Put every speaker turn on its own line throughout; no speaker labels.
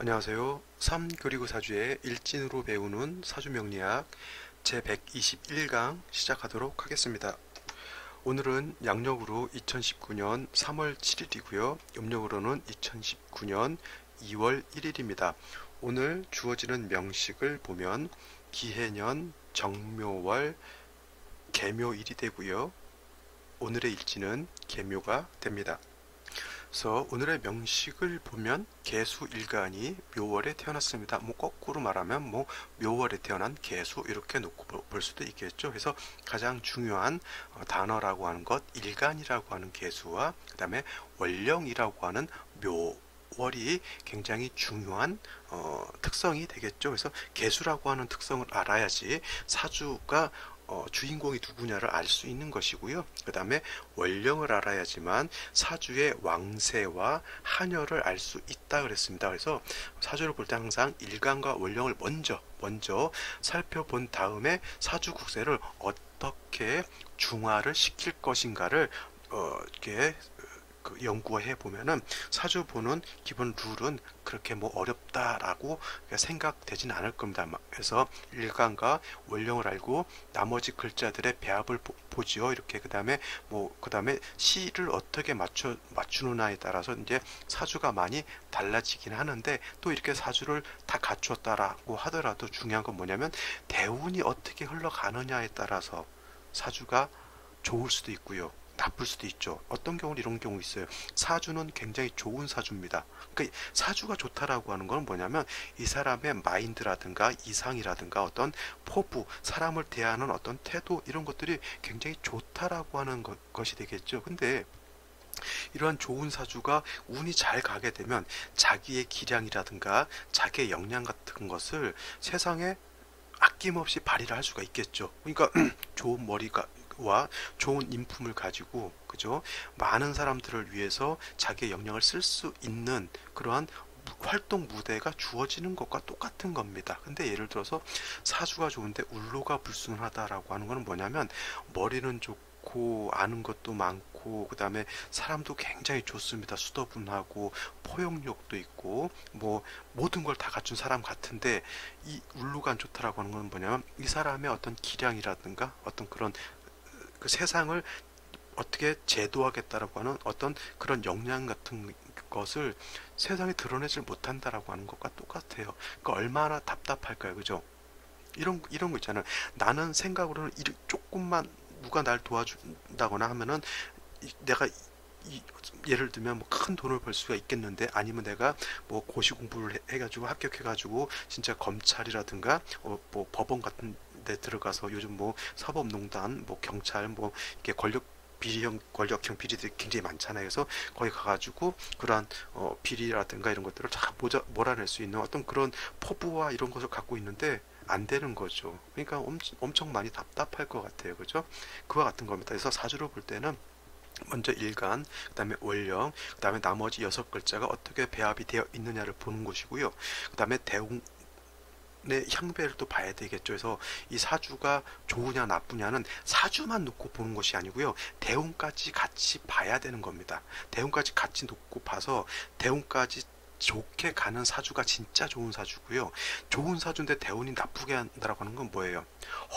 안녕하세요. 3 그리고 4주의 일진으로 배우는 사주명리학 제121강 시작하도록 하겠습니다. 오늘은 양력으로 2019년 3월 7일이고요. 음력으로는 2019년 2월 1일입니다. 오늘 주어지는 명식을 보면 기해년, 정묘월, 계묘일이 되고요. 오늘의 일지는 계묘가 됩니다. 그래서 오늘의 명식을 보면 계수일간이 묘월에 태어났습니다. 거꾸로 말하면 묘월에 태어난 계수 이렇게 놓고 볼 수도 있겠죠. 그래서 가장 중요한 단어라고 하는 것 일간이라고 하는 계수와 그 다음에 월령이라고 하는 묘월이 굉장히 중요한 특성이 되겠죠. 그래서 계수라고 하는 특성을 알아야지 사주가 주인공이 누구냐를 알 수 있는 것이고요. 그 다음에 월령을 알아야지만 사주의 왕세와 한열을 알 수 있다 그랬습니다. 그래서 사주를 볼 때 항상 일간과 월령을 먼저 살펴본 다음에 사주 국세를 어떻게 중화를 시킬 것인가를 이렇게 연구해 보면은 사주 보는 기본 룰은 그렇게 어렵다라고 생각되진 않을 겁니다. 그래서 일간과 월령을 알고 나머지 글자들의 배합을 보지요. 이렇게 그 다음에 시를 어떻게 맞추느냐에 따라서 이제 사주가 많이 달라지긴 하는데 또 이렇게 사주를 다 갖추었다라고 하더라도 중요한 건 뭐냐면 대운이 어떻게 흘러가느냐에 따라서 사주가 좋을 수도 있고요. 나쁠 수도 있죠. 어떤 경우는 이런 경우 있어요. 사주는 굉장히 좋은 사주입니다. 그러니까 사주가 좋다라고 하는 건 뭐냐면 이 사람의 마인드라든가 이상이라든가 어떤 포부, 사람을 대하는 어떤 태도 이런 것들이 굉장히 좋다라고 하는 것이 되겠죠. 근데 이러한 좋은 사주가 운이 잘 가게 되면 자기의 기량이라든가 자기의 역량 같은 것을 세상에 아낌없이 발휘를 할 수가 있겠죠. 그러니까 좋은 머리가 와 좋은 인품을 가지고 그죠? 많은 사람들을 위해서 자기의 역량을 쓸 수 있는 그러한 활동 무대가 주어지는 것과 똑같은 겁니다. 근데 예를 들어서 사주가 좋은데 울로가 불순하다라고 하는 것은 뭐냐면 머리는 좋고 아는 것도 많고 그 다음에 사람도 굉장히 좋습니다. 수더분하고 포용력도 있고 모든 걸 다 갖춘 사람 같은데 이 울로가 안 좋다라고 하는 건 뭐냐면 이 사람의 어떤 기량이라든가 어떤 그런 그 세상을 어떻게 제도하겠다라고 하는 어떤 그런 역량 같은 것을 세상에 드러내질 못한다라고 하는 것과 똑같아요. 그러니까 얼마나 답답할까요, 그죠? 이런 거 있잖아요. 나는 생각으로는 조금만 누가 날 도와준다거나 하면은 내가 예를 들면 큰 돈을 벌 수가 있겠는데 아니면 내가 고시 공부를 해가지고 합격해가지고 진짜 검찰이라든가 법원 같은 데 들어가서 요즘 사법농단 경찰 이렇게 권력형 비리들이 굉장히 많잖아요. 그래서 거기 가가지고 그러한 비리라든가 이런 것들을 다 몰아낼 수 있는 어떤 그런 포부와 이런 것을 갖고 있는데 안 되는 거죠. 그러니까 엄청 많이 답답할 것 같아요. 그죠? 그와 같은 겁니다. 그래서 사주를 볼 때는 먼저 일간, 그 다음에 월령, 그 다음에 나머지 6글자가 어떻게 배합이 되어 있느냐를 보는 것이고요. 그 다음에 대운의 향배를 또 봐야 되겠죠. 그래서 이 사주가 좋으냐 나쁘냐는 사주만 놓고 보는 것이 아니고요. 대운까지 같이 봐야 되는 겁니다. 대운까지 같이 놓고 봐서 대운까지 좋게 가는 사주가 진짜 좋은 사주고요. 좋은 사주인데 대운이 나쁘게 한다라고 하는 건 뭐예요?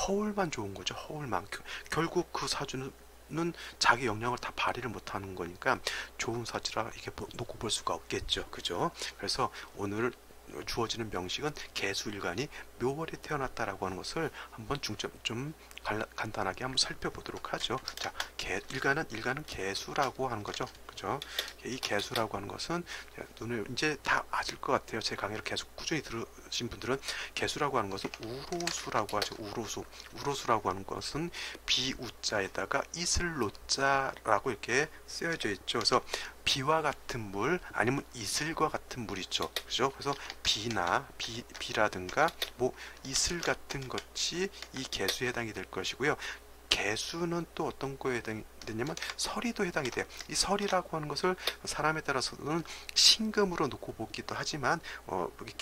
허울만 좋은 거죠. 허울만. 결국 그 사주는 자기 역량을 다 발휘를 못하는 거니까 좋은 사주라 이렇게 놓고 볼 수가 없겠죠. 그죠? 그래서 오늘 주어지는 명식은 계수일간이 묘월에 태어났다라고 하는 것을 한번 중점 좀 간단하게 한번 살펴보도록 하죠. 자, 일간은 계수라고 하는 거죠. 그죠? 이 계수라고 하는 것은 눈을 이제 다 아실 것 같아요. 제 강의를 계속 꾸준히 들으신 분들은 계수라고 하는 것은 우로수라고 하죠. 우로수라고 하는 것은 비우자에다가 이슬로자라고 이렇게 쓰여져 있죠. 그래서 비와 같은 물 아니면 이슬과 같은 물 있죠. 그죠? 그래서 비라든가 이슬 같은 것이 이 개수에 해당이 될 것이고요. 개수는 또 어떤 거에 되냐면 서리도 해당이 돼요. 이 서리라고 하는 것을 사람에 따라서는 신금으로 놓고 보기도 하지만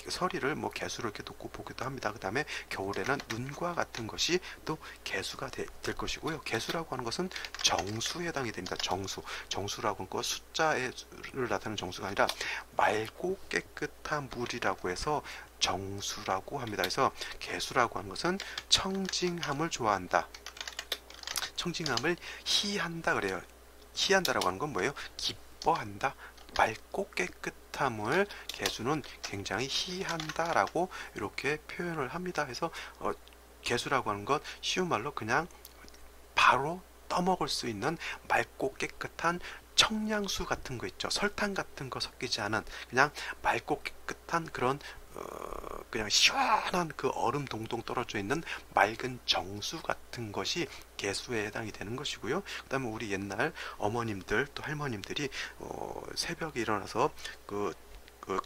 서리를 뭐 개수로 이렇게 놓고 보기도 합니다. 그 다음에 겨울에는 눈과 같은 것이 또 개수가 될 것이고요. 개수라고 하는 것은 정수에 해당이 됩니다. 정수라고 하는 것 숫자를 나타내는 정수가 아니라 맑고 깨끗한 물이라고 해서 정수라고 합니다. 그래서 개수라고 하는 것은 청징함을 좋아한다. 청징함을 희한다 그래요. 희한다라고 하는 건 뭐예요? 기뻐한다. 맑고 깨끗함을 개수는 굉장히 희한다라고 이렇게 표현을 합니다. 그래서 개수라고 하는 것 쉬운 말로 그냥 바로 떠먹을 수 있는 맑고 깨끗한 청량수 같은 거 있죠. 설탕 같은 거 섞이지 않은 그냥 맑고 깨끗한 그런 그냥 시원한 그 얼음 동동 떨어져 있는 맑은 정수 같은 것이 개수에 해당이 되는 것이고요. 그 다음에 우리 옛날 어머님들 또 할머님들이 새벽에 일어나서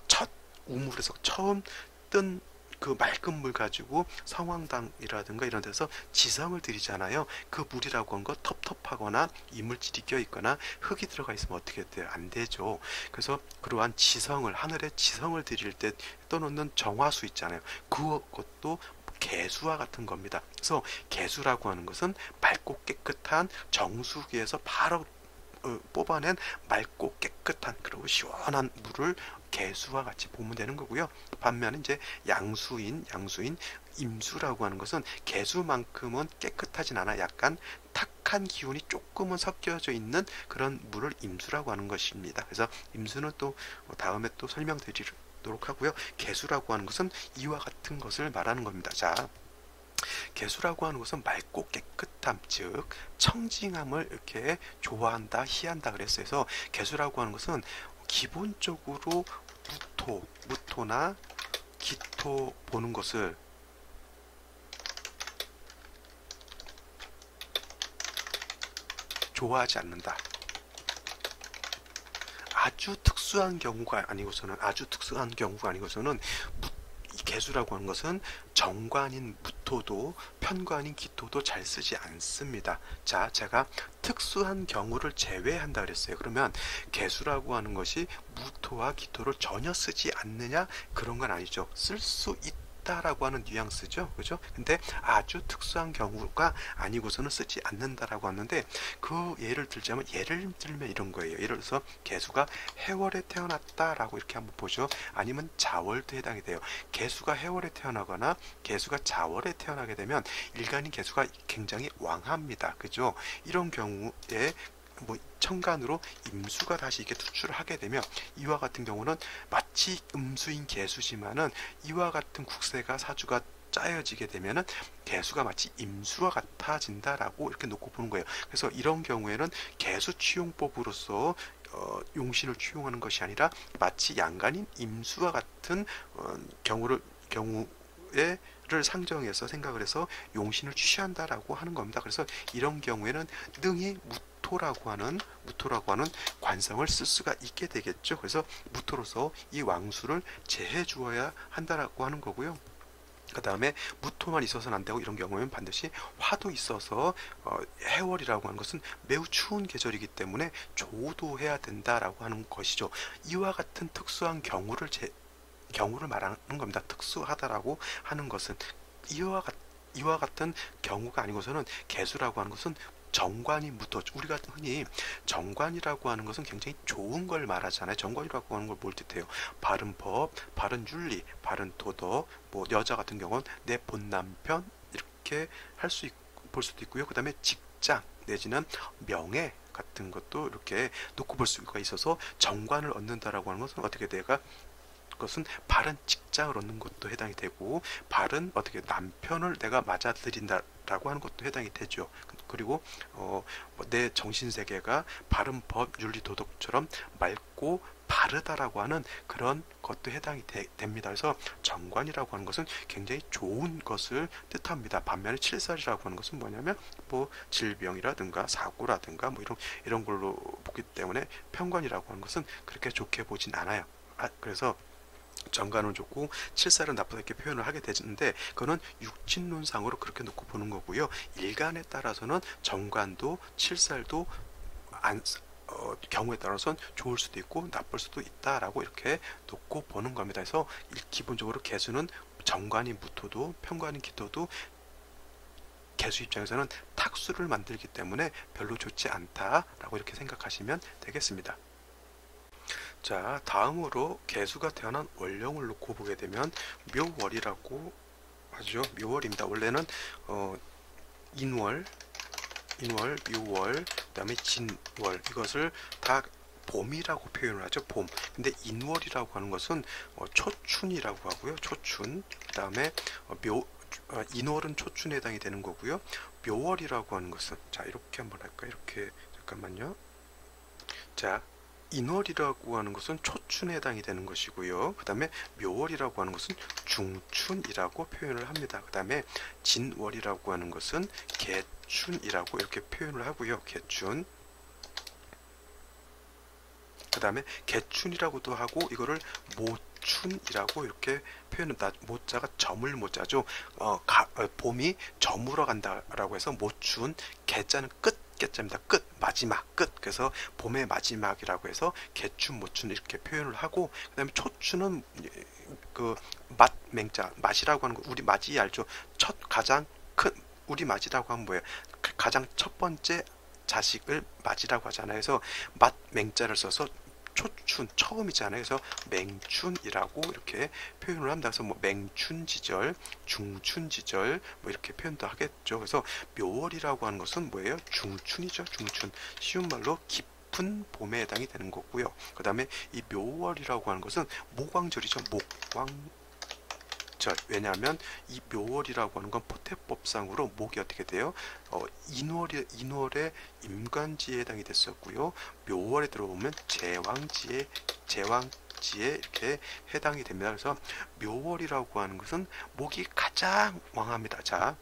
첫 우물에서 처음 뜬 그 맑은 물 가지고 성황당이라든가 이런 데서 지성을 드리잖아요. 그 물이라고 한 거 텁텁하거나 이물질이 껴있거나 흙이 들어가 있으면 어떻게 돼요? 안 되죠. 그래서 그러한 지성을 하늘의 지성을 드릴 때 떠놓는 정화수 있잖아요. 그것도 개수와 같은 겁니다. 그래서 개수라고 하는 것은 맑고 깨끗한 정수기에서 바로 뽑아낸 맑고 깨끗한 그리고 시원한 물을 개수와 같이 보면 되는 거고요. 반면에 이제 양수인 임수라고 하는 것은 개수만큼은 깨끗하진 않아 약간 탁한 기운이 조금은 섞여져 있는 그런 물을 임수라고 하는 것입니다. 그래서 임수는 또 다음에 또 설명드리도록 하고요. 개수라고 하는 것은 이와 같은 것을 말하는 겁니다. 자, 개수라고 하는 것은 맑고 깨끗함, 즉 청징함을 이렇게 좋아한다, 희한다 그랬어요. 그래서 개수라고 하는 것은 기본적으로 무토나 기토 보는 것을 좋아하지 않는다. 아주 특수한 경우가 아니고서는 이 개수라고 하는 것은 정관인 무토도 편관인 기토도 잘 쓰지 않습니다. 자, 제가 특수한 경우를 제외한다 그랬어요. 그러면 개수라고 하는 것이 무토와 기토를 전혀 쓰지 않느냐? 그런 건 아니죠. 쓸 수 있다라고 하는 뉘앙스죠. 그죠? 근데 아주 특수한 경우가 아니고서는 쓰지 않는다라고 하는데 그 예를 들면 이런 거예요. 예를 들어서 개수가 해월에 태어났다라고 이렇게 한번 보죠. 아니면 자월도 해당이 돼요. 개수가 해월에 태어나거나 개수가 자월에 태어나게 되면 일간인 개수가 굉장히 왕합니다. 그죠? 이런 경우에 천간으로 임수가 다시 이렇게 투출을 하게 되면 이와 같은 경우는 마치 음수인 개수지만은 이와 같은 국세가 사주가 짜여지게 되면은 개수가 마치 임수와 같아진다라고 이렇게 놓고 보는 거예요. 그래서 이런 경우에는 개수 취용법으로서 용신을 취용하는 것이 아니라 마치 양간인 임수와 같은 경우를 상정해서 생각을 해서 용신을 취한다라고 하는 겁니다. 그래서 이런 경우에는 능히 무토라고 하는 관성을 쓸 수가 있게 되겠죠. 그래서 무토로서 이 왕수를 제해 주어야 한다라고 하는 거고요. 그 다음에 무토만 있어서는 안 되고 이런 경우에는 반드시 화도 있어서 해월이라고 하는 것은 매우 추운 계절이기 때문에 조도해야 된다라고 하는 것이죠. 이와 같은 특수한 경우를 말하는 겁니다. 특수하다라고 하는 것은 이와 같은 경우가 아니고서는 개수라고 하는 것은 정관이 무토. 우리가 흔히 정관이라고 하는 것은 굉장히 좋은 걸 말하잖아요. 정관이라고 하는 걸 뭘 뜻해요? 바른 법, 바른 윤리, 바른 도덕, 여자 같은 경우는 내 본 남편 이렇게 볼 수도 있고요. 그 다음에 직장 내지는 명예 같은 것도 이렇게 놓고 볼 수가 있어서 정관을 얻는다라고 하는 것은 어떻게 돼가? 그것은 바른 직장을 얻는 것도 해당이 되고 바른 남편을 내가 맞아들인다라고 하는 것도 해당이 되죠. 그리고 내 정신세계가 바른 법, 윤리, 도덕처럼 맑고 바르다라고 하는 그런 것도 해당이 됩니다. 그래서 정관이라고 하는 것은 굉장히 좋은 것을 뜻합니다. 반면에 칠살이라고 하는 것은 뭐냐면 질병이라든가 사고라든가 이런 걸로 보기 때문에 편관이라고 하는 것은 그렇게 좋게 보진 않아요. 그래서 정관은 좋고 칠살은 나쁘다 이렇게 표현을 하게 되는데 그거는 육친론상으로 그렇게 놓고 보는 거고요. 일간에 따라서는 정관도 칠살도 경우에 따라서는 좋을 수도 있고 나쁠 수도 있다라고 이렇게 놓고 보는 겁니다. 그래서 기본적으로 개수는 정관이 붙어도 편관이 깃어도 개수 입장에서는 탁수를 만들기 때문에 별로 좋지 않다라고 이렇게 생각하시면 되겠습니다. 자, 다음으로 개수가 태어난 원령을 놓고 보게 되면 묘월이라고 하죠. 묘월입니다. 원래는 인월, 묘월, 그 다음에 진월, 이것을 다 봄이라고 표현을 하죠. 봄. 근데 인월이라고 하는 것은 초춘이라고 하고요. 초춘. 그 다음에 인월은 초춘에 해당이 되는 거고요. 묘월이라고 하는 것은, 자, 이렇게 한번 할까요? 이렇게, 잠깐만요. 자, 인월이라고 하는 것은 초춘에 해당이 되는 것이고요. 그 다음에 묘월이라고 하는 것은 중춘이라고 표현을 합니다. 그 다음에 진월이라고 하는 것은 개춘이라고 이렇게 표현을 하고요. 개춘. 그 다음에 개춘이라고도 하고 이거를 모춘이라고 이렇게 표현합니다. 모자가 저물 모자죠. 봄이 저물어 간다라고 해서 모춘, 개자는 끝, 개자입니다. 끝, 마지막, 끝. 그래서 봄의 마지막이라고 해서 개춘, 모춘 이렇게 표현을 하고, 그 다음에 초춘은 그 맹자, 맛이라고 하는 거, 우리 맛이 알죠. 가장 큰, 우리 맛이라고 하면 뭐예요? 가장 첫 번째 자식을 맞이라고 하잖아요. 그래서 맹자를 써서 초춘, 처음이잖아요. 그래서 맹춘이라고 이렇게 표현을 합니다. 그래서 뭐 맹춘지절, 중춘지절 뭐 이렇게 표현도 하겠죠. 그래서 묘월이라고 하는 것은 뭐예요? 중춘이죠. 중춘. 쉬운 말로 깊은 봄에 해당이 되는 거고요. 그 다음에 이 묘월이라고 하는 것은 모광절이죠. 왜냐하면 이 묘월이라고 하는 건 포태법상으로 목이 어떻게 돼요? 인월에 임관지에 해당이 됐었고요. 묘월에 들어오면 제왕지에 이렇게 해당이 됩니다. 그래서 묘월이라고 하는 것은 목이 가장 왕합니다. 자,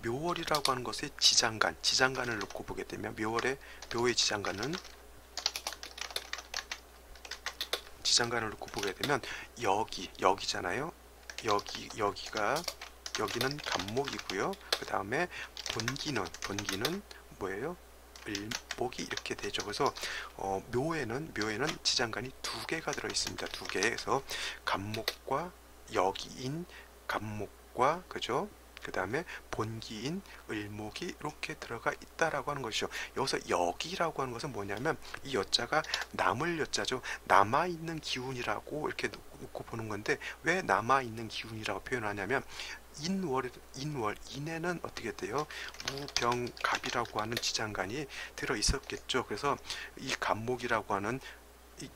묘월이라고 하는 것의 지장간을 놓고 보게 되면 묘의 지장간을 놓고 보게 되면 여기잖아요. 여기는 간목이고요. 그 다음에 본기는 뭐예요? 을목이 이렇게 되죠. 그래서 묘에는 지장간이 2개가 들어 있습니다. 2개. 그래서 간목과 여기인 간목과 그죠? 그 다음에 본기인 을목이 이렇게 들어가 있다라고 하는 것이죠. 여기서 여기라고 하는 것은 뭐냐면 이 여자가 남을 여자죠. 남아있는 기운이라고 이렇게 놓고 보는 건데 왜 남아있는 기운이라고 표현하냐면 인에는 어떻게 돼요? 무병갑이라고 하는 지장간이 들어 있었겠죠. 그래서 이 간목이라고 하는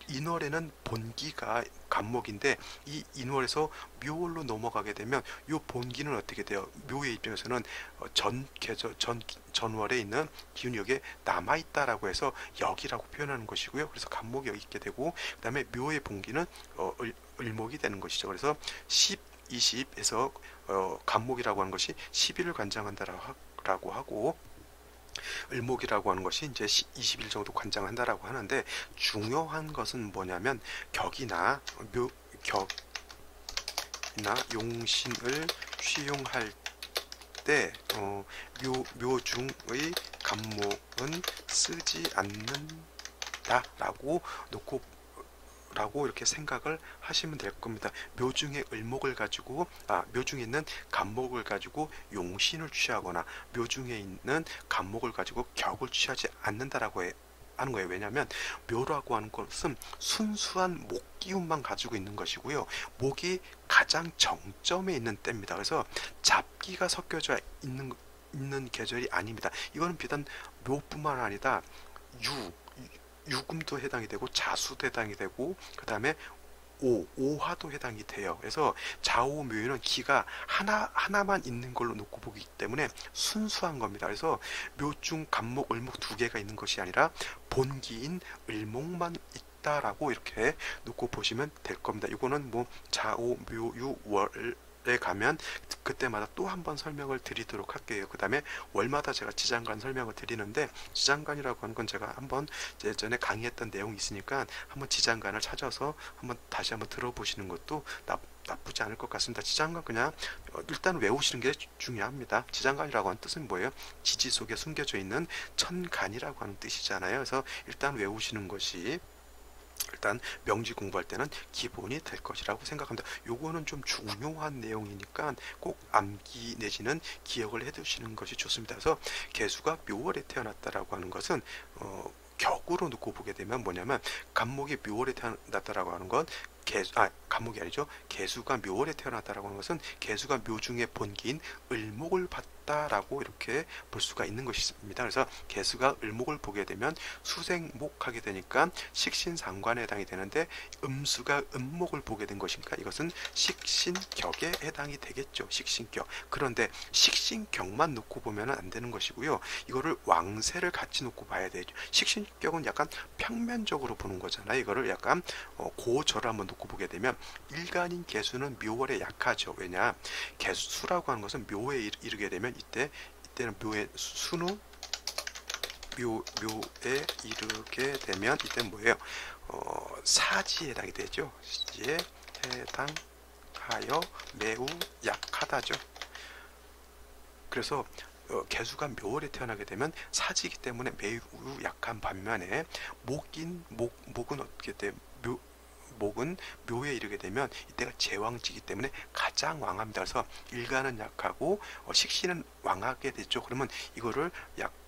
인월에는 본기가 간목인데 이 인월에서 묘월로 넘어가게 되면 이 본기는 어떻게 돼요? 묘의 입장에서는 전월에 있는 기운이 여기에 남아있다라고 해서 여기라고 표현하는 것이고요. 그래서 간목이 여기 있게 되고 그 다음에 묘의 본기는 을목이 되는 것이죠. 그래서 10, 20에서 간목이라고 하는 것이 10일을 관장한다라고 하고 을목이라고 하는 것이 이제 20일 정도 관장한다라고 하는데 중요한 것은 뭐냐면 격이나 용신을 취용할 때 묘중의 간목은 쓰지 않는다라고 이렇게 생각을 하시면 될 겁니다. 묘중에 묘중에 있는 간목을 가지고 용신을 취하거나 묘중에 있는 간목을 가지고 격을 취하지 않는다라고 하는 거예요. 왜냐하면 묘라고 하는 것은 순수한 목 기운만 가지고 있는 것이고요. 목이 가장 정점에 있는 때입니다. 그래서 잡기가 섞여져 있는 계절이 아닙니다. 이거는 비단 묘뿐만 아니라 유금도 해당이 되고 자수도 해당이 되고 그 다음에 오화도 해당이 돼요. 그래서 좌오묘유는 기가 하나만 있는 걸로 놓고 보기 때문에 순수한 겁니다. 그래서 묘중 간목 을목 2개가 있는 것이 아니라 본기인 을목만 있다라고 이렇게 놓고 보시면 될 겁니다. 이거는 뭐 좌오묘유 월 가면 그때마다 또 한 번 설명을 드리도록 할게요. 그 다음에 월마다 제가 지장간 설명을 드리는데, 지장간이라고 하는 건 제가 한번 예전에 강의했던 내용이 있으니까 한번 지장간을 찾아서 다시 한번 들어보시는 것도 나쁘지 않을 것 같습니다. 지장간 그냥 일단 외우시는 게 중요합니다. 지장간이라고 하는 뜻은 뭐예요? 지지 속에 숨겨져 있는 천간이라고 하는 뜻이잖아요. 그래서 일단 외우시는 것이 일단 명지 공부할 때는 기본이 될 것이라고 생각합니다. 요거는 좀 중요한 내용이니까 꼭 암기 내지는 기억을 해 두시는 것이 좋습니다. 그래서 개수가 묘월에 태어났다라고 하는 것은 격으로 놓고 보게 되면 뭐냐면, 간목이 묘월에 태어났다라고 하는 건 간목이 아니죠. 개수가 묘월에 태어났다라고 하는 것은 개수가 묘중의 본기인 을목을 봤다라고 이렇게 볼 수가 있는 것입니다. 그래서 개수가 을목을 보게 되면 수생목하게 되니까 식신상관에 해당이 되는데, 음수가 음목을 보게 된 것이니까 이것은 식신격에 해당이 되겠죠. 식신격. 그런데 식신격만 놓고 보면 안 되는 것이고요. 이거를 왕세를 같이 놓고 봐야 되죠. 식신격은 약간 평면적으로 보는 거잖아요. 이거를 약간 고저를 한번 놓고 보게 되면, 일간인 개수는 묘월에 약하죠. 왜냐, 개수라고 하는 것은 묘에 이르게 되면 이때는 묘의 순우 묘에 이르게 되면 이때는 뭐예요? 사지에 해당이 되죠. 사지에 해당하여 매우 약하다죠. 그래서 개수가 묘월에 태어나게 되면 사지이기 때문에 매우 약한 반면에 목은 어떻게 돼? 목은 묘에 이르게 되면 이때가 제왕지기 때문에 가장 왕합니다. 그래서 일간은 약하고 식신은 왕하게 되죠. 그러면 이거를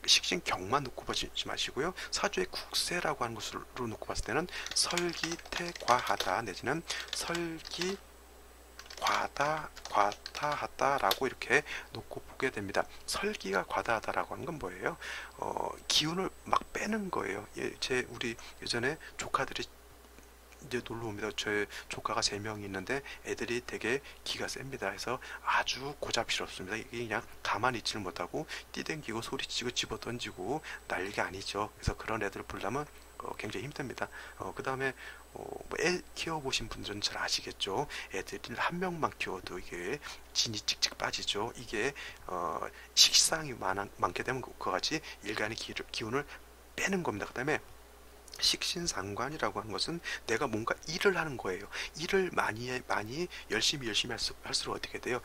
식신격만 놓고 보지 마시고요. 사주의 국세라고 하는 것으로 놓고 봤을 때는 설기태과하다 내지는 과다하다라고 이렇게 놓고 보게 됩니다. 설기가 과다하다라고 하는 건 뭐예요? 기운을 막 빼는 거예요. 우리 예전에 조카들이 이제 놀러 옵니다. 저의 조카가 3명이 있는데 애들이 되게 기가 셉니다. 그래서 아주 고잡스럽습니다. 이게 그냥 가만히 있지를 못하고 뛰댕기고 소리치고 집어던지고 난리가 아니죠. 그래서 그런 애들을 보려면 굉장히 힘듭니다. 그 다음에 애 키워보신 분들은 잘 아시겠죠. 애들을 한 명만 키워도 이게 진이 찍찍 빠지죠. 이게 식상이 많게 되면 그와 같이 일간의 기운을 빼는 겁니다. 그 다음에 식신상관이라고 하는 것은 내가 뭔가 일을 하는 거예요. 일을 많이 열심히 할수록 어떻게 돼요?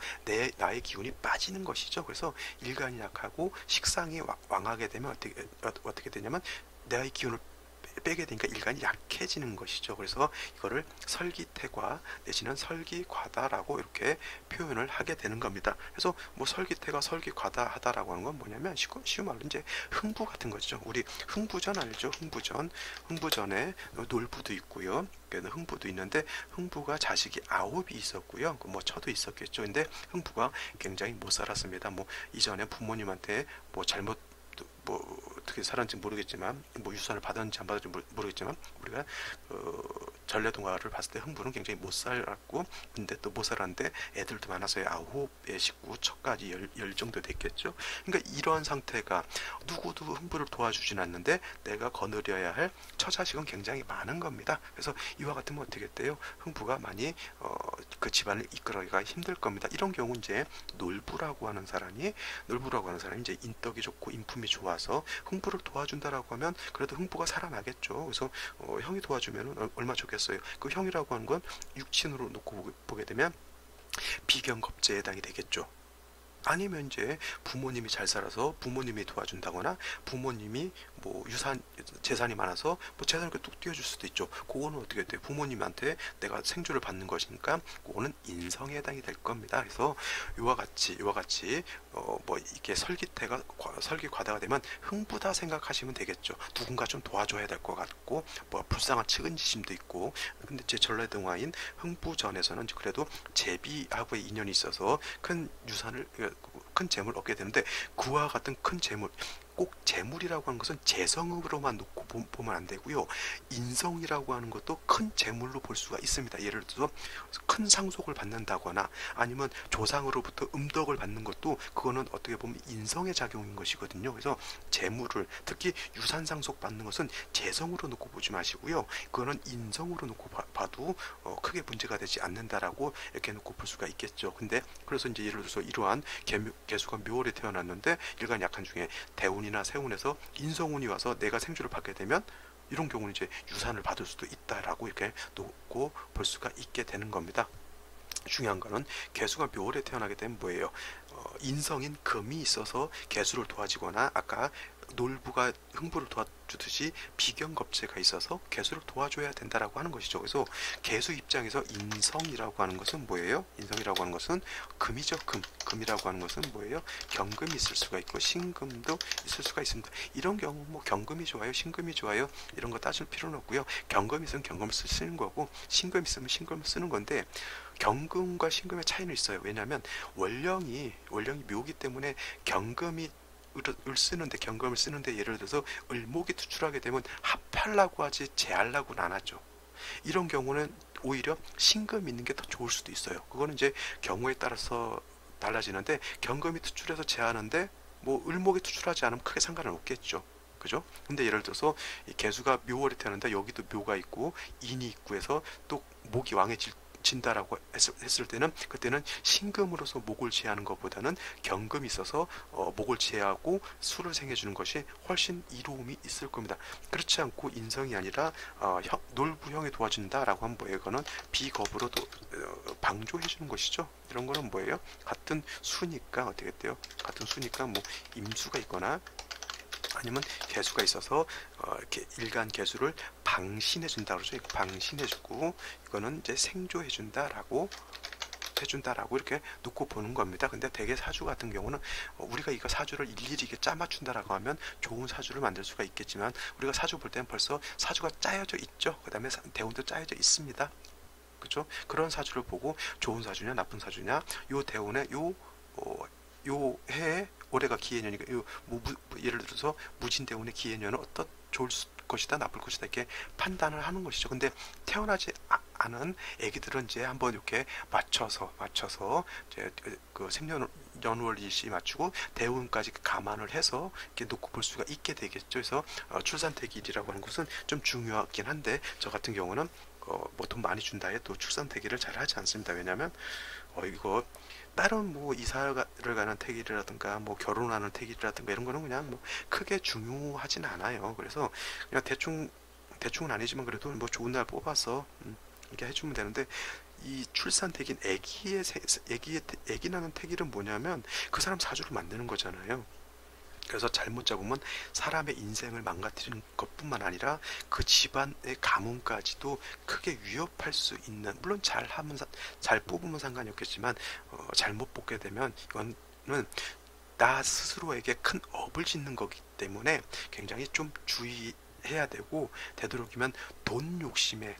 나의 기운이 빠지는 것이죠. 그래서 일간이 약하고 식상이 왕하게 되면 어떻게 되냐면, 나의 기운을 빼게 되니까 일간이 약해지는 것이죠. 그래서 이거를 설기태과 내지는 설기과다라고 이렇게 표현을 하게 되는 겁니다. 그래서 뭐 설기태가 설기과다하다라고 하는 건 뭐냐면, 쉬운 말로 이제 흥부 같은 거죠. 우리 흥부전 알죠? 흥부전에 놀부도 있고요. 흥부도 있는데, 흥부가 자식이 9이 있었고요. 뭐 처도 있었겠죠. 근데 흥부가 굉장히 못 살았습니다. 뭐 이전에 부모님한테 뭐 잘못 어떻게 살았는지 모르겠지만, 뭐 유산을 받았는지 안 받았는지 모르겠지만, 우리가 전래동화를 봤을 때 흥부는 굉장히 못 살았고, 근데 또 못 살았는데 애들도 많아서요. 9의 식구 척까지 열 정도 됐겠죠. 그러니까 이러한 상태가, 누구도 흥부를 도와주진 않는데 내가 거느려야 할 처자식은 굉장히 많은 겁니다. 그래서 이와 같으면 어떻게 돼요? 흥부가 많이 그 집안을 이끌어가기가 힘들 겁니다. 이런 경우 이제 놀부라고 하는 사람이 이제 인덕이 좋고 인품이 좋아서 흥부를 도와준다라고 하면 그래도 흥부가 살아나겠죠. 그래서 형이 도와주면 얼마 좋겠어요. 그 형이라고 하는 건 육친으로 놓고 보게 되면 비견겁제에 해당이 되겠죠. 아니면 이제 부모님이 잘 살아서 부모님이 도와준다거나, 부모님이 뭐 재산이 많아서 뭐 재산을 뚝 띄워줄 수도 있죠. 그거는 어떻게 돼요? 부모님한테 내가 생주를 받는 것이니까 그거는 인성에 해당이 될 겁니다. 그래서 이와 같이 뭐 이게 설기과다가 되면 흥부다 생각하시면 되겠죠. 누군가 좀 도와줘야 될 것 같고, 뭐 불쌍한 측은지심도 있고. 근데 제 전래동화인 흥부전에서는 그래도 제비하고의 인연이 있어서 큰 재물을 얻게 되는데, 그와 같은 큰 재물, 꼭 재물이라고 하는 것은 재성으로만 놓고 보면 안 되고요. 인성이라고 하는 것도 큰 재물로 볼 수가 있습니다. 예를 들어서 큰 상속을 받는다거나 아니면 조상으로부터 음덕을 받는 것도 그거는 어떻게 보면 인성의 작용인 것이거든요. 그래서 재물을 특히 유산 상속 받는 것은 재성으로 놓고 보지 마시고요. 그거는 인성으로 놓고 봐도 크게 문제가 되지 않는다라고 이렇게 놓고 볼 수가 있겠죠. 근데 그래서 이제 예를 들어서 이러한 개수가 묘월에 태어났는데 일간 약한 중에 대운이나 세운에서 인성운이 와서 내가 생주를 받게 되면 이런 경우는 이제 유산을 받을 수도 있다라고 이렇게 놓고 볼 수가 있게 되는 겁니다. 중요한 거는 개수가 묘월에 태어나게 되면 뭐예요? 인성인 금이 있어서 개수를 도와주거나 아까 놀부가 흥부를 도와주듯이 비견겁체가 있어서 개수를 도와줘야 된다라고 하는 것이죠. 그래서 개수 입장에서 인성이라고 하는 것은 뭐예요? 인성이라고 하는 것은 금이죠. 금이라고 하는 것은 뭐예요? 경금이 있을 수가 있고 신금도 있을 수가 있습니다. 이런 경우 뭐 경금이 좋아요, 신금이 좋아요 이런 거 따질 필요는 없고요. 경금이 있으면 경금을 쓰는 거고 신금이 있으면 신금을 쓰는 건데 경금과 신금의 차이는 있어요. 왜냐하면 원령이 묘기 때문에 경금을 쓰는데 예를 들어서 을목이 투출하게 되면 합하려고 하지 제하려고는 안 하죠. 이런 경우는 오히려 신금 있는 게 더 좋을 수도 있어요. 그거는 이제 경우에 따라서 달라지는데 경금이 투출해서 제하는데 뭐 을목이 투출하지 않으면 크게 상관은 없겠죠. 그죠? 근데 예를 들어서 이 개수가 묘월에 태어났는데 여기도 묘가 있고 인이 있고 해서 또 목이 진다라고 했을 때는 그때는 신금으로서 목을 제하는 것보다는 경금이 있어서 목을 제하고 수를 생해주는 것이 훨씬 이로움이 있을 겁니다. 그렇지 않고 인성이 아니라 놀부형이 도와준다라고 하면 뭐예요? 이거는 비겁으로 방조해주는 것이죠. 이런 거는 뭐예요? 같은 수니까 어떻게 돼요? 같은 수니까 뭐 임수가 있거나 아니면 개수가 있어서 이렇게 일간 개수를 방신해 준다 그러죠. 방신해 주고 이거는 이제 생조해 준다라고 이렇게 놓고 보는 겁니다. 근데 대개 사주 같은 경우는 우리가 이거 사주를 일일이 이게 짜 맞춘다라고 하면 좋은 사주를 만들 수가 있겠지만 우리가 사주 볼 때는 벌써 사주가 짜여져 있죠. 그 다음에 대운도 짜여져 있습니다. 그렇죠? 그런 사주를 보고 좋은 사주냐 나쁜 사주냐 요 대운에 요 해에 올해가 기해년이니까 예를 들어서 무진대운의 기해년은 좋을 것이다 나쁠 것이다 이렇게 판단을 하는 것이죠. 근데 태어나지 않은 애기들은 이제 한번 이렇게 맞춰서 이제 그 생년월일시 맞추고 대운까지 감안을 해서 이렇게 놓고 볼 수가 있게 되겠죠. 그래서 출산대기일이라고 하는 것은 좀 중요하긴 한데 저 같은 경우는 뭐 돈 많이 준다 해도 출산대기를 잘 하지 않습니다. 왜냐하면 이거 다른 뭐 이사를 가는 택일이라든가 뭐 결혼하는 택일이라든가 이런 거는 그냥 뭐 크게 중요하진 않아요. 그래서 그냥 대충은 아니지만 그래도 뭐 좋은 날 뽑아서 이렇게 해주면 되는데 이 출산 택일 애기 나는 택일은 뭐냐면 그 사람 사주를 만드는 거잖아요. 그래서 잘못 잡으면 사람의 인생을 망가뜨리는 것뿐만 아니라 그 집안의 가문까지도 크게 위협할 수 있는 물론 잘 뽑으면 상관이 없겠지만 잘못 뽑게 되면 이거는 나 스스로에게 큰 업을 짓는 거기 때문에 굉장히 좀 주의해야 되고 되도록이면 돈 욕심에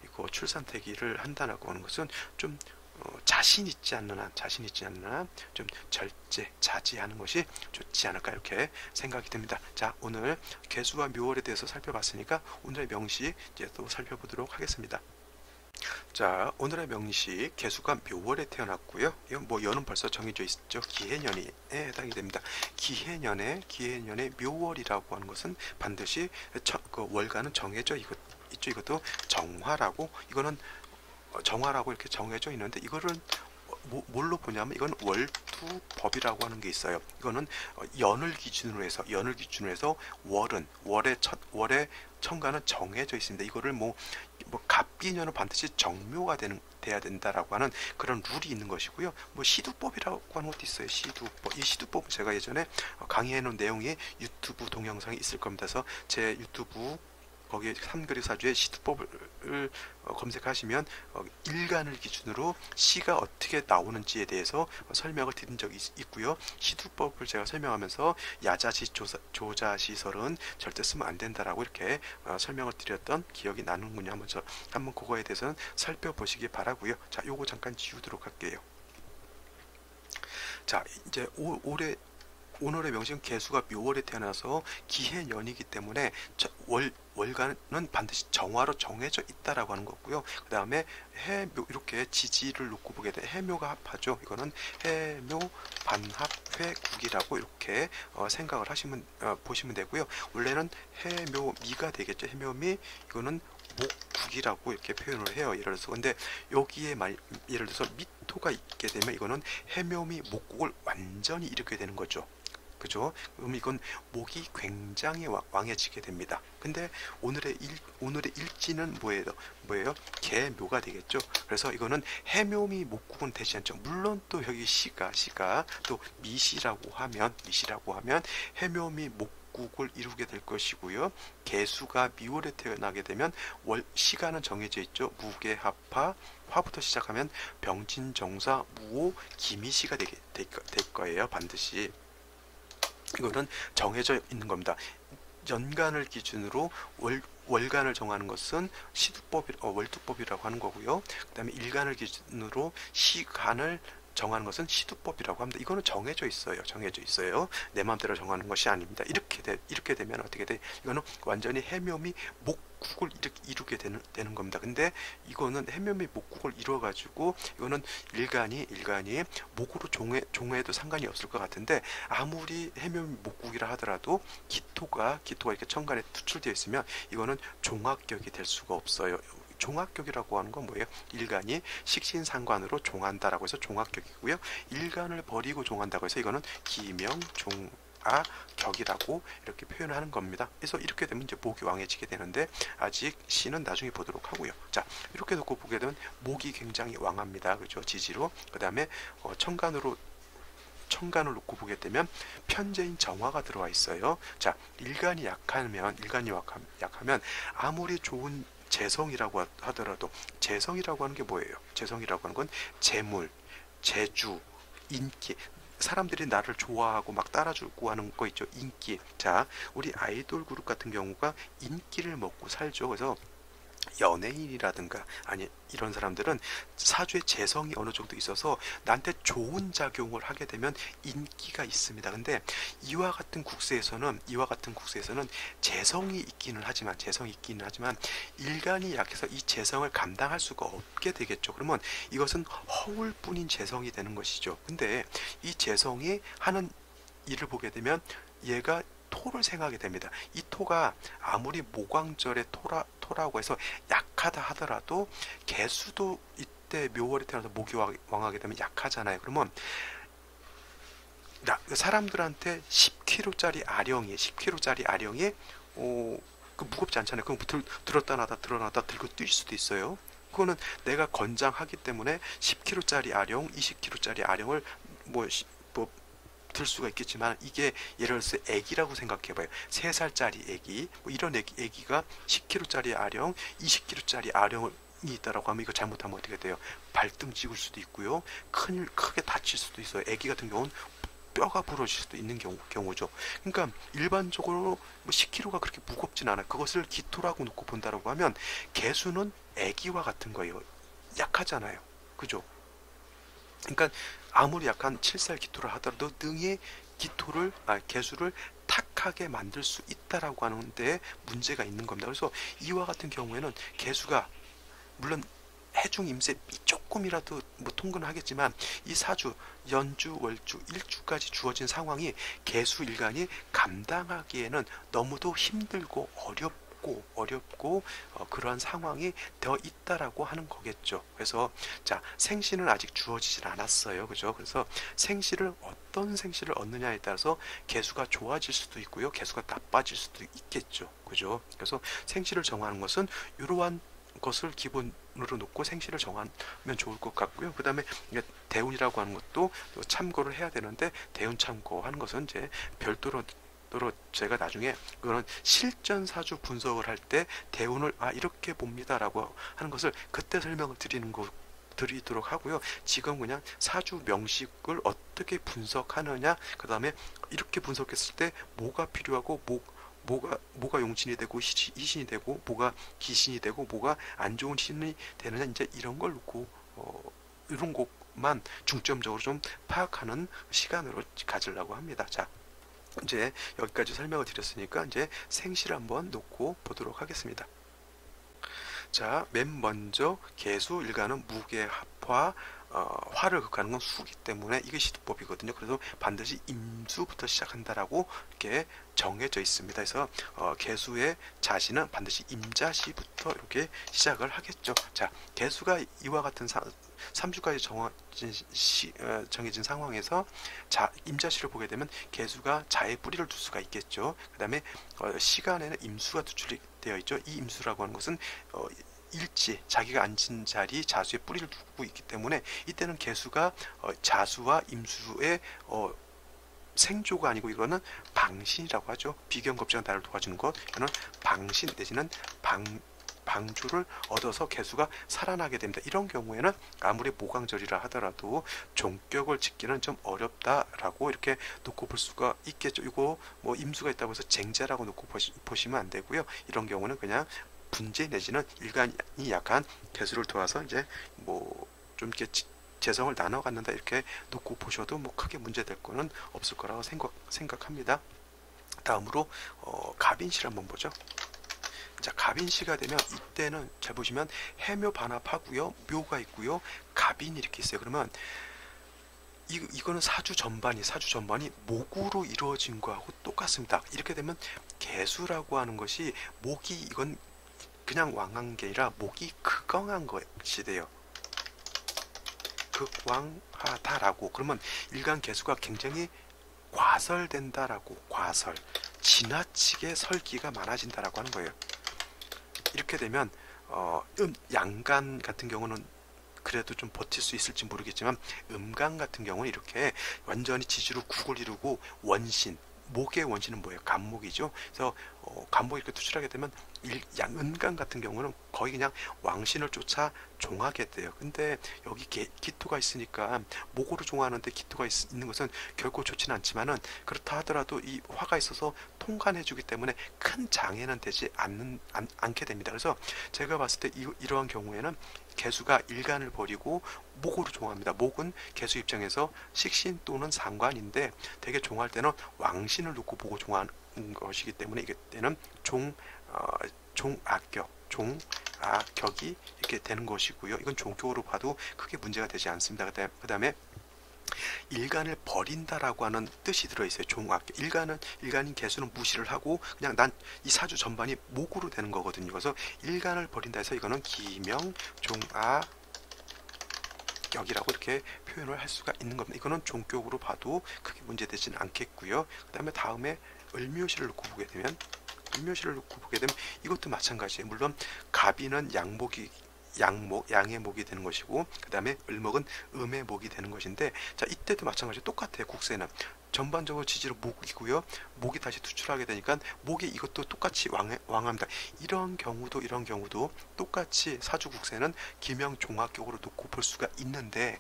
이거 출산태기를 한다라고 하는 것은 좀 자신 있지 않는 한 좀 자제하는 것이 좋지 않을까 이렇게 생각이 듭니다. 자, 오늘 개수와 묘월에 대해서 살펴봤으니까 오늘의 명시 이제 또 살펴보도록 하겠습니다. 자, 오늘의 명시 개수가 묘월에 태어났고요. 이건 뭐 연은 벌써 정해져 있죠. 기해년에 해당이 됩니다. 기해년에 묘월이라고 하는 것은 반드시 그 월간은 정해져 있죠. 이것도 정화라고 이거는 정화라고 이렇게 정해져 있는데 이거를 뭘로 보냐면 이건 월두법이라고 하는 게 있어요. 이거는 연을 기준으로 해서 월의 천간은 정해져 있습니다. 이거를 뭐 갑기년은 반드시 정묘가 돼야 된다라고 하는 그런 룰이 있는 것이고요. 뭐 시두법이라고 하는 것도 있어요. 시두법. 이 시두법은 제가 예전에 강의해 놓은 내용이 유튜브 동영상이 있을 겁니다. 그래서 제 유튜브 거기에 삼거리 사주의 시두법을 검색하시면 일간을 기준으로 시가 어떻게 나오는지에 대해서 설명을 드린 적이 있고요. 시두법을 제가 설명하면서 야자시 조자시설은 절대 쓰면 안 된다라고 이렇게 설명을 드렸던 기억이 나는군요. 한번 그거에 대해서는 살펴보시기 바라고요. 자, 요거 잠깐 지우도록 할게요. 자, 이제 올해 오늘의 명식은 개수가 묘월에 태어나서 기해년이기 때문에 월간은 반드시 정화로 정해져 있다라고 하는 거고요. 그 다음에 해묘, 이렇게 지지를 놓고 보게 돼 해묘가 합하죠. 이거는 해묘 반합회국이라고 이렇게 생각을 하시면 보시면 되고요. 원래는 해묘미가 되겠죠. 해묘미, 이거는 목국이라고 이렇게 표현을 해요. 예를 들어서 근데 여기에 예를 들어서 미토가 있게 되면 이거는 해묘미 목국을 완전히 일으키게 되는 거죠. 그죠? 그럼 이건 목이 굉장히 왕해지게 됩니다. 근데 오늘의 일지는 뭐예요? 개묘가 되겠죠. 그래서 이거는 해묘미 목국은 되지 않죠. 물론 또 여기 시가 또 미시라고 하면 해묘미 목국을 이루게 될 것이고요. 개수가 미월에 태어나게 되면 시간은 정해져 있죠. 무게합화, 화부터 시작하면 병진정사, 무오, 기미시가 될 거예요. 반드시. 이거는 정해져 있는 겁니다. 연간을 기준으로 월간을 정하는 것은 월두법이라고 하는 거고요. 그 다음에 일간을 기준으로 시간을 정하는 것은 시두법이라고 합니다. 이거는 정해져 있어요. 내 마음대로 정하는 것이 아닙니다. 이렇게 되면 어떻게 돼? 이거는 완전히 해묘미 목국을 이루게 되는 겁니다. 근데 이거는 해묘미 목국을 이루어 가지고 이거는 일간이 목으로 종해도 상관이 없을 것 같은데, 아무리 해묘미 목국이라 하더라도 기토가 이렇게 천간에 투출되어 있으면 이거는 종합격이 될 수가 없어요. 종합격이라고 하는 건 뭐예요? 일간이 식신상관으로 종한다라고 해서 종합격이고요. 일간을 버리고 종한다고 해서 이거는 기명종아격이라고 이렇게 표현하는 겁니다. 그래서 이렇게 되면 이제 목이 왕해지게 되는데, 아직 시는 나중에 보도록 하고요. 자, 이렇게 놓고 보게 되면 목이 굉장히 왕합니다. 그렇죠? 지지로. 그 다음에 천간을 놓고 보게 되면 편재인 정화가 들어와 있어요. 자, 일간이 약하면 아무리 좋은 재성이라고 하더라도, 재성이라고 하는 게 뭐예요? 재성이라고 하는 건 재물, 재주, 인기, 사람들이 나를 좋아하고 막 따라주고 하는 거 있죠. 인기. 자, 우리 아이돌 그룹 같은 경우가 인기를 먹고 살죠. 그래서 연예인이라든가 아니 이런 사람들은 사주의 재성이 어느 정도 있어서 나한테 좋은 작용을 하게 되면 인기가 있습니다. 근데 이와 같은 국세에서는 재성이 있기는 하지만 일간이 약해서 이 재성을 감당할 수가 없게 되겠죠. 그러면 이것은 허울뿐인 재성이 되는 것이죠. 근데 이 재성이 하는 일을 보게 되면 얘가 토를 생하게 됩니다. 이 토가 아무리 모광절의 토라고 해서 약하다 하더라도 개수도 이때 묘월에 태어나서 목이 왕하게 되면 약하잖아요. 그러면 사람들한테 10kg짜리 아령이 그 무겁지 않잖아요. 그럼 들었다 놨다 들고 뛸 수도 있어요. 그거는 내가 권장하기 때문에 10kg짜리 아령, 20kg짜리 아령을 들 수가 있겠지만, 이게 예를 들어서 애기라고 생각해봐요. 3살짜리 애기, 이런 애기가 10kg짜리 아령, 20kg짜리 아령이 있다라고 하면 이거 잘못하면 어떻게 돼요? 발등 찍을 수도 있고요. 크게 다칠 수도 있어요. 애기 같은 경우는 뼈가 부러질 수도 있는 경우죠. 그러니까 일반적으로 10kg가 그렇게 무겁진 않아요. 그것을 기토라고 놓고 본다라고 하면 개수는 애기와 같은 거예요. 약하잖아요. 그죠? 그러니까 아무리 약한 7살 기토를 하더라도 능히 개수를 탁하게 만들 수 있다라고 하는데 문제가 있는 겁니다. 그래서 이와 같은 경우에는 개수가 물론 해중 임세 조금이라도 통근하겠지만, 이 사주, 연주, 월주, 일주까지 주어진 상황이 개수 일간이 감당하기에는 너무도 힘들고 어렵고 그러한 상황이 되어 있다라고 하는 거겠죠. 그래서 자, 생시는 아직 주어지질 않았어요. 그죠? 그래서 어떤 생시를 얻느냐에 따라서 개수가 좋아질 수도 있고요. 개수가 나빠질 수도 있겠죠. 그죠? 그래서 생시를 정하는 것은 이러한 것을 기본으로 놓고 생시를 정하면 좋을 것 같고요. 그 다음에 대운이라고 하는 것도 참고를 해야 되는데, 대운 참고하는 것은 이제 별도로 제가 나중에 그거는 실전 사주 분석을 할 때 대운을 이렇게 봅니다라고 하는 것을 그때 설명을 드리도록 하고요. 지금 그냥 사주 명식을 어떻게 분석하느냐, 그 다음에 이렇게 분석했을 때 뭐가 필요하고 뭐가 용신이 되고 희신이 되고 뭐가 기신이 되고 뭐가 안 좋은 신이 되느냐, 이제 이런 걸 놓고 이런 것만 중점적으로 좀 파악하는 시간으로 가지려고 합니다. 자, 이제 여기까지 설명을 드렸으니까 이제 생시를 한번 놓고 보도록 하겠습니다. 자, 맨 먼저 개수 일간은 무게 합화, 화를 극하는 건 수기 때문에 이게 시두법이거든요. 그래서 반드시 임수부터 시작한다라고 이렇게 정해져 있습니다. 그래서 개수의 자시는 반드시 임자시부터 이렇게 시작을 하겠죠. 자, 개수가 이와 같은 3주까지 정해진 상황에서 임자시를 보게 되면 개수가 자의 뿌리를 둘 수가 있겠죠. 그 다음에 시간에는 임수가 투출되어 있죠. 이 임수라고 하는 것은 일지, 자기가 앉은 자리 자수의 뿌리를 두고 있기 때문에 이때는 개수가 자수와 임수의 생조가 아니고 이거는 방신이라고 하죠. 비견겁제가 나를 도와주는 것, 이거는 방신 내지는 방주를 얻어서 개수가 살아나게 됩니다. 이런 경우에는 아무리 모강절이라 하더라도 종격을 짓기는 좀 어렵다라고 이렇게 놓고 볼 수가 있겠죠. 이거 뭐 임수가 있다고 해서 쟁자라고 놓고 보시면 안 되고요. 이런 경우는 그냥 분재 내지는 일간이 약한 개수를 도와서 이제 뭐 좀 이렇게 재성을 나눠 갖는다 이렇게 놓고 보셔도 뭐 크게 문제될 거는 없을 거라고 생각합니다. 다음으로 갑인시를 한번 보죠. 자, 갑인시가 되면 이때는 잘 보시면 해묘 반합하고요, 묘가 있고요, 갑인이 이렇게 있어요. 그러면 이거는 사주 전반이 목으로 이루어진 거하고 똑같습니다. 이렇게 되면 개수라고 하는 것이 목이 이건 그냥 왕한 게 아니라 목이 극왕한 것이 돼요. 극왕하다라고. 그러면 일간 개수가 굉장히 과설된다라고. 과설, 지나치게 설기가 많아진다라고 하는 거예요. 이렇게 되면 양간 같은 경우는 그래도 좀 버틸 수 있을지 모르겠지만 음간 같은 경우는 이렇게 완전히 지지로 국을 이루고 원신, 목의 원신은 뭐예요? 간목이죠. 그래서 간목이 이렇게 투출하게 되면 음간 같은 경우는 거의 그냥 왕신을 쫓아 종하게 돼요. 근데 여기 기토가 있으니까 목으로 종하는데 기토가 있는 것은 결코 좋지는 않지만은 그렇다 하더라도 이 화가 있어서 통관해주기 때문에 큰 장애는 되지 않게 됩니다. 그래서 제가 봤을 때 이러한 경우에는 개수가 일간을 버리고 목으로 종합니다. 목은 개수 입장에서 식신 또는 상관인데 되게 종할 때는 왕신을 놓고 보고 종하는 것이기 때문에 이때는 종악격이 이렇게 되는 것이고요. 이건 종격으로 봐도 크게 문제가 되지 않습니다. 그 다음에 일간을 버린다라고 하는 뜻이 들어있어요. 종악격. 일간인 개수는 무시를 하고 그냥 난 이 사주 전반이 목으로 되는 거거든요. 그래서 일간을 버린다 해서 이거는 기명 종악격이라고 이렇게 표현을 할 수가 있는 겁니다. 이거는 종격으로 봐도 크게 문제되지는 않겠고요. 그 다음에 을묘시를 놓고 보게 되면 이것도 마찬가지예요. 물론 갑인은 양의 목이 되는 것이고 그 다음에 을목은 음의 목이 되는 것인데, 자 이때도 마찬가지로 똑같아요. 국세는 전반적으로 지지로 목이고요. 목이 다시 투출하게 되니까 목이 이것도 똑같이 왕합니다. 이런 경우도 똑같이 사주 국세는 기명 종합격으로 놓고 볼 수가 있는데,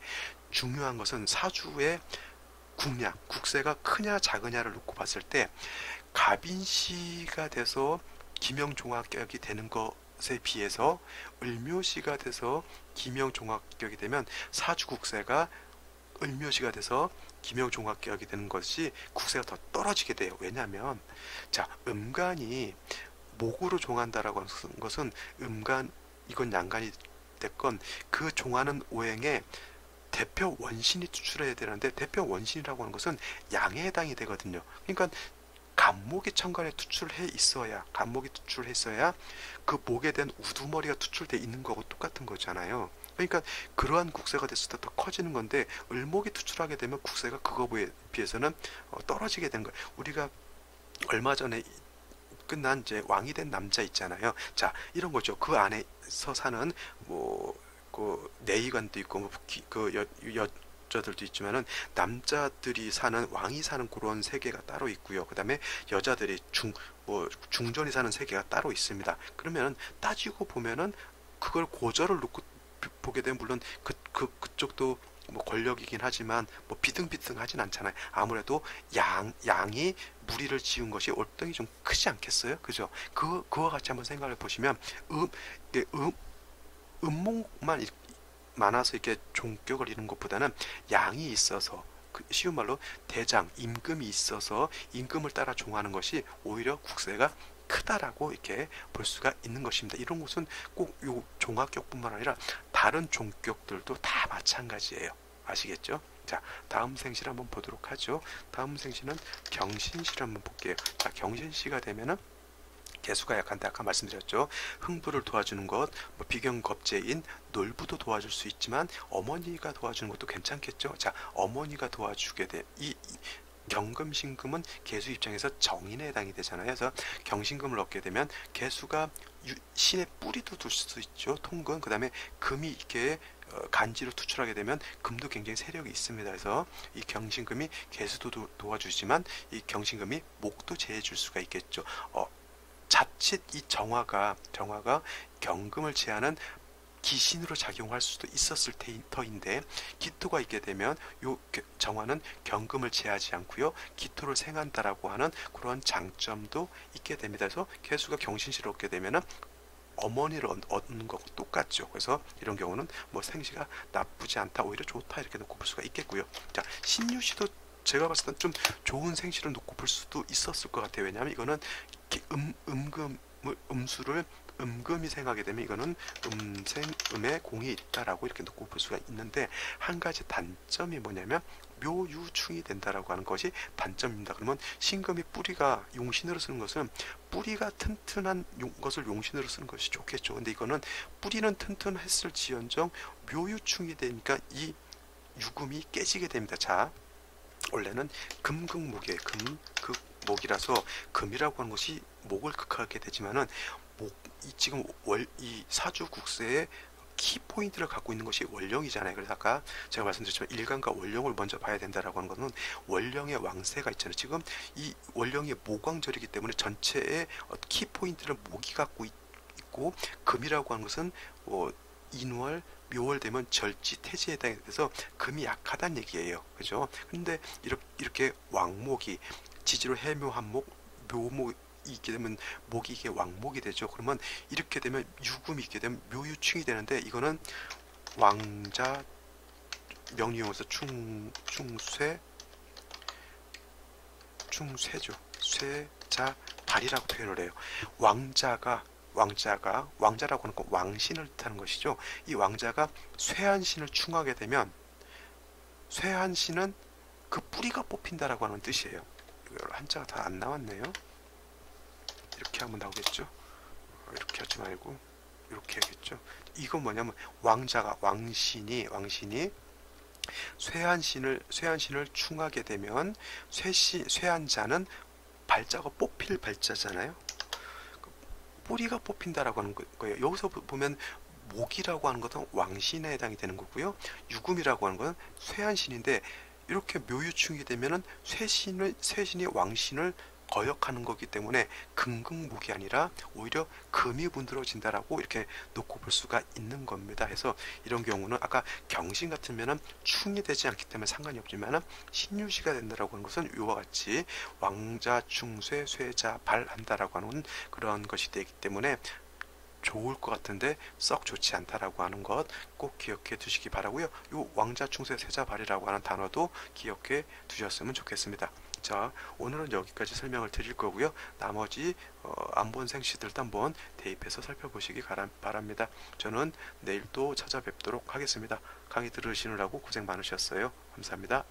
중요한 것은 사주의 국량, 국세가 크냐 작으냐를 놓고 봤을 때 갑인시가 돼서 기명종합격이 되는 것에 비해서 을묘시가 돼서 기명종합격이 되면 사주국세가 을묘시가 돼서 기명종합격이 되는 것이 국세가 더 떨어지게 돼요. 왜냐하면 자, 음간이 목으로 종한다라고 하는 것은 이건 양간이 됐건 그 종하는 오행에 대표 원신이 투출해야 되는데, 대표 원신이라고 하는 것은 양에 해당이 되거든요. 그러니까 간목이 천간에 투출해 있어야 그 목에 대한 우두머리가 투출돼 있는 거고 똑같은 거잖아요. 그러니까 그러한 국세가 됐을 때 더 커지는 건데, 을목이 투출하게 되면 국세가 그거에 비해서는 떨어지게 되는 거예요. 우리가 얼마 전에 끝난 이제 왕이 된 남자 있잖아요. 자, 이런 거죠. 그 안에서 사는 그 내의관도 있고 여자들도 있지만은 남자들이 사는 왕이 사는 그런 세계가 따로 있고요. 그 다음에 여자들이 중전이 사는 세계가 따로 있습니다. 그러면 따지고 보면은 그걸 고저를 놓고 보게 되면 물론 그쪽도 뭐 권력이긴 하지만 뭐 비등비등하진 않잖아요. 아무래도 양이 무리를 지은 것이 월등히 좀 크지 않겠어요? 그죠? 그와 같이 한번 생각을 보시면 음목만 많아서 이렇게 종격을 이루는 것보다는 양이 있어서 쉬운 말로 대장, 임금이 있어서 임금을 따라 종하는 것이 오히려 국세가 크다라고 이렇게 볼 수가 있는 것입니다. 이런 것은 꼭 요 종합격뿐만 아니라 다른 종격들도 다 마찬가지예요. 아시겠죠? 자, 다음 생시를 한번 보도록 하죠. 다음 생시는 경신시를 한번 볼게요. 자, 경신시가 되면은 개수가 약한데 아까 말씀드렸죠. 흥부를 도와주는 것, 뭐 비경겁제인 놀부도 도와줄 수 있지만 어머니가 도와주는 것도 괜찮겠죠. 자, 어머니가 도와주게 돼. 이 경금신금은 개수 입장에서 정인에 해당이 되잖아요. 그래서 경신금을 얻게 되면 개수가 신의 뿌리도 둘 수 있죠. 통금. 그 다음에 금이 이렇게 간지로 투출하게 되면 금도 굉장히 세력이 있습니다. 그래서 이 경신금이 개수도 도와주지만 이 경신금이 목도 제해줄 수가 있겠죠. 자칫 이 정화가 경금을 제하는 기신으로 작용할 수도 있었을 터인데 기토가 있게 되면 요 정화는 경금을 제하지 않고요 기토를 생한다라고 하는 그런 장점도 있게 됩니다. 그래서 개수가 경신시를 얻게 되면은 어머니를 얻는 거고 똑같죠. 그래서 이런 경우는 뭐 생시가 나쁘지 않다, 오히려 좋다 이렇게 놓고 볼 수가 있겠고요. 자, 신유시도 제가 봤을 땐 좀 좋은 생시를 놓고 볼 수도 있었을 것 같아요. 왜냐하면 이거는 음수를 음금이 생하게 되면 이거는 음의 공이 있다라고 이렇게 놓고 볼 수가 있는데 한 가지 단점이 뭐냐면 묘유충이 된다라고 하는 것이 단점입니다. 그러면 신금이 뿌리가 용신으로 쓰는 것은 뿌리가 튼튼한 것을 용신으로 쓰는 것이 좋겠죠. 근데 이거는 뿌리는 튼튼했을지언정 묘유충이 되니까 이 유금이 깨지게 됩니다. 자, 원래는 금극목이에요. 금극목이라서 금이라고 하는 것이 목을 극하게 되지만은 지금 이 사주국세의 키포인트를 갖고 있는 것이 원령이잖아요. 그래서 아까 제가 말씀드렸지만 일간과 원령을 먼저 봐야 된다라고 하는 것은 원령의 왕세가 있잖아요. 지금 이 원령이 모광절이기 때문에 전체의 키포인트를 목이 갖고 있고 금이라고 하는 것은 인월, 묘월 되면 절지, 태지에 해당해서 금이 약하다는 얘기예요. 그죠? 근데 이렇게 왕목이 지지로 해묘한목, 묘목 있게 되면 목이 이게 왕목이 되죠. 그러면 이렇게 되면 유금이 있게 되면 묘유충이 되는데 이거는 왕자 명리용에서 충쇠죠. 쇠자 발이라고 표현을 해요. 왕자라고 하는 건 왕신을 뜻하는 것이죠. 이 왕자가 쇠한신을 충하게 되면 쇠한신은 그 뿌리가 뽑힌다라고 하는 뜻이에요. 한자가 다 안 나왔네요. 이렇게 하면 나오겠죠. 이렇게 하지 말고 이렇게 하겠죠. 이건 뭐냐면 왕신이 쇠한신을 충하게 되면 쇠한자는 발자가 뽑힐 발자잖아요. 뿌리가 뽑힌다라고 하는 거예요. 여기서 보면 목이라고 하는 것은 왕신에 해당이 되는 거고요. 유금이라고 하는 것은 쇠한신인데 이렇게 묘유충이 되면은 쇠신이 왕신을 거역하는 거기 때문에 금극목이 아니라 오히려 금이 문드러진다라고 이렇게 놓고 볼 수가 있는 겁니다. 그래서 이런 경우는 아까 경신 같으면은 충이 되지 않기 때문에 상관이 없지만은 신유시가 된다라고 하는 것은 이와 같이 왕자, 충쇠, 쇠자, 발한다라고 하는 그런 것이 되기 때문에 좋을 것 같은데 썩 좋지 않다라고 하는 것 꼭 기억해 두시기 바라고요. 이 왕자, 충쇠, 쇠자, 발이라고 하는 단어도 기억해 두셨으면 좋겠습니다. 자, 오늘은 여기까지 설명을 드릴 거고요. 나머지 안 본 생시들도 한번 대입해서 살펴보시기 바랍니다. 저는 내일 또 찾아뵙도록 하겠습니다. 강의 들으시느라고 고생 많으셨어요. 감사합니다.